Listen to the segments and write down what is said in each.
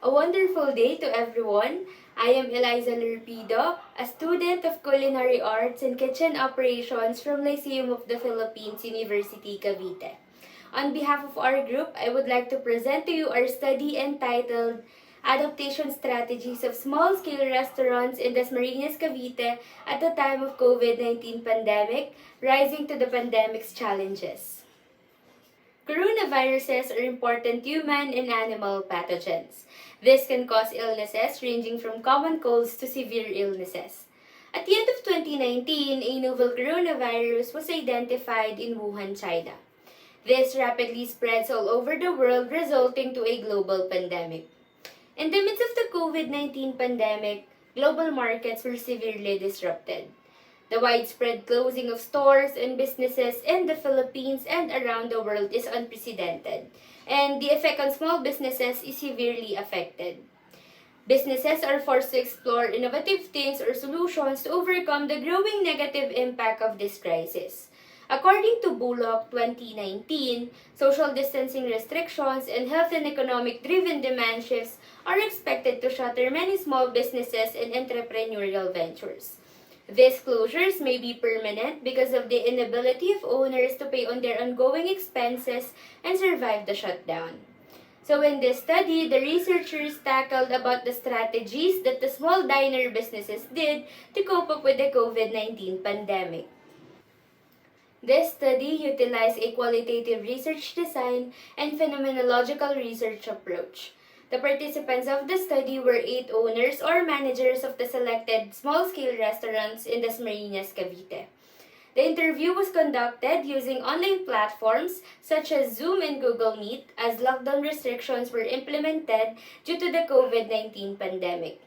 A wonderful day to everyone. I am Elaiza Lerpido, a student of Culinary Arts and Kitchen Operations from Lyceum of the Philippines, University, Cavite. On behalf of our group, I would like to present to you our study entitled Adaptation Strategies of Small-Scale Restaurants in Dasmariñas, Cavite at the Time of COVID-19 Pandemic, Rising to the Pandemic's Challenges. Coronaviruses are important human and animal pathogens. This can cause illnesses ranging from common colds to severe illnesses. At the end of 2019, a novel coronavirus was identified in Wuhan, China. This rapidly spreads all over the world, resulting to a global pandemic. In the midst of the COVID-19 pandemic, global markets were severely disrupted. The widespread closing of stores and businesses in the Philippines and around the world is unprecedented, and the effect on small businesses is severely affected. Businesses are forced to explore innovative things or solutions to overcome the growing negative impact of this crisis. According to Bullock 2019, social distancing restrictions and health and economic-driven demand shifts are expected to shatter many small businesses and entrepreneurial ventures. These closures may be permanent because of the inability of owners to pay on their ongoing expenses and survive the shutdown. So in this study, the researchers tackled about the strategies that the small diner businesses did to cope up with the COVID-19 pandemic. This study utilized a qualitative research design and phenomenological research approach. The participants of the study were 8 owners or managers of the selected small-scale restaurants in Dasmariñas, Cavite. The interview was conducted using online platforms such as Zoom and Google Meet as lockdown restrictions were implemented due to the COVID-19 pandemic.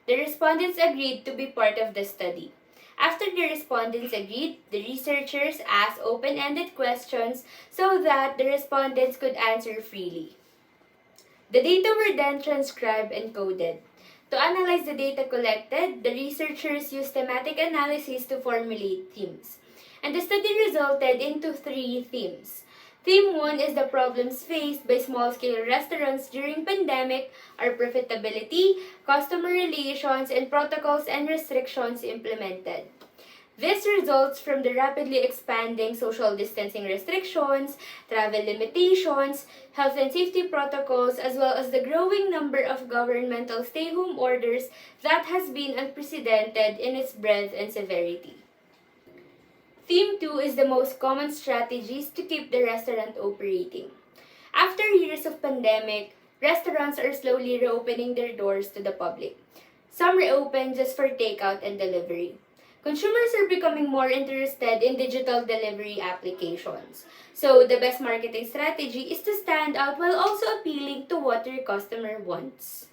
The respondents agreed to be part of the study. After the respondents agreed, the researchers asked open-ended questions so that the respondents could answer freely. The data were then transcribed and coded. To analyze the data collected, the researchers used thematic analysis to formulate themes. And the study resulted into 3 themes. Theme 1 is the problems faced by small-scale restaurants during pandemic are profitability, customer relations, and protocols and restrictions implemented. This results from the rapidly expanding social distancing restrictions, travel limitations, health and safety protocols, as well as the growing number of governmental stay-home orders that has been unprecedented in its breadth and severity. Theme 2 is the most common strategies to keep the restaurant operating. After years of pandemic, restaurants are slowly reopening their doors to the public. Some reopen just for takeout and delivery. Consumers are becoming more interested in digital delivery applications. So the best marketing strategy is to stand out while also appealing to what your customer wants.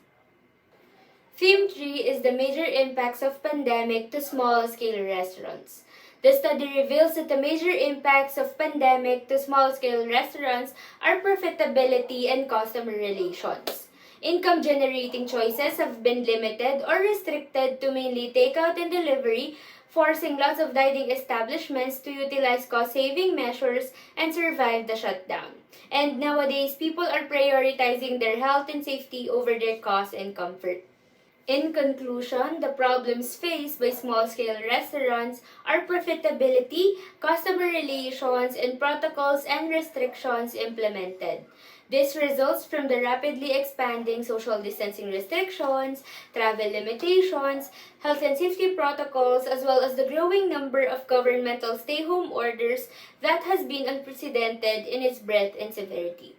Theme 3 is the major impacts of pandemic to small-scale restaurants. The study reveals that the major impacts of pandemic to small-scale restaurants are profitability and customer relations. Income-generating choices have been limited or restricted to mainly takeout and delivery, forcing lots of dining establishments to utilize cost-saving measures and survive the shutdown. And nowadays, people are prioritizing their health and safety over their cost and comfort. In conclusion, the problems faced by small-scale restaurants are profitability, customer relations, and protocols and restrictions implemented. This results from the rapidly expanding social distancing restrictions, travel limitations, health and safety protocols, as well as the growing number of governmental stay-home orders that has been unprecedented in its breadth and severity.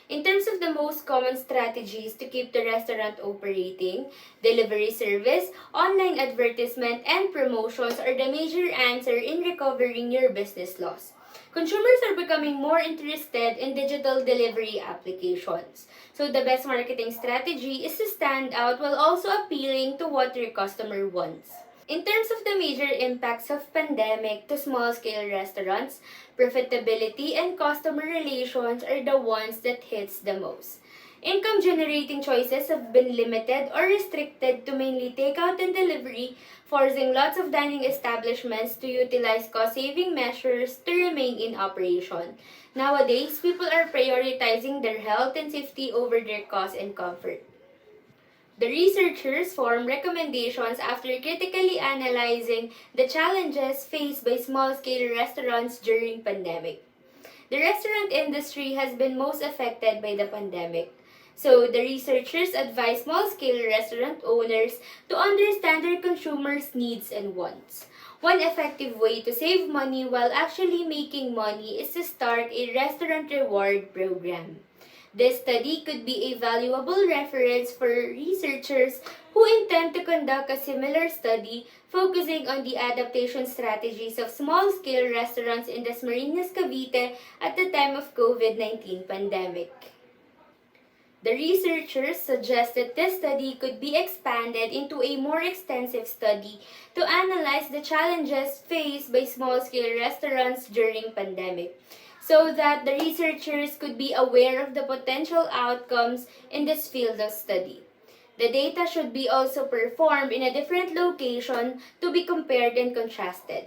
In terms of the most common strategies to keep the restaurant operating, delivery service, online advertisement, and promotions are the major answer in recovering your business loss. Consumers are becoming more interested in digital delivery applications. So the best marketing strategy is to stand out while also appealing to what your customer wants. In terms of the major impacts of pandemic to small-scale restaurants, profitability and customer relations are the ones that hits the most. Income-generating choices have been limited or restricted to mainly takeout and delivery, forcing lots of dining establishments to utilize cost-saving measures to remain in operation. Nowadays, people are prioritizing their health and safety over their cost and comfort. The researchers formed recommendations after critically analyzing the challenges faced by small-scale restaurants during pandemic. The restaurant industry has been most affected by the pandemic. So, the researchers advise small-scale restaurant owners to understand their consumers' needs and wants. One effective way to save money while actually making money is to start a restaurant reward program. This study could be a valuable reference for researchers who intend to conduct a similar study focusing on the adaptation strategies of small-scale restaurants in Dasmariñas, Cavite at the time of COVID-19 pandemic. The researchers suggest that this study could be expanded into a more extensive study to analyze the challenges faced by small-scale restaurants during pandemic, so that the researchers could be aware of the potential outcomes in this field of study. The data should be also performed in a different location to be compared and contrasted.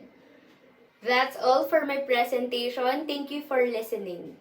That's all for my presentation. Thank you for listening.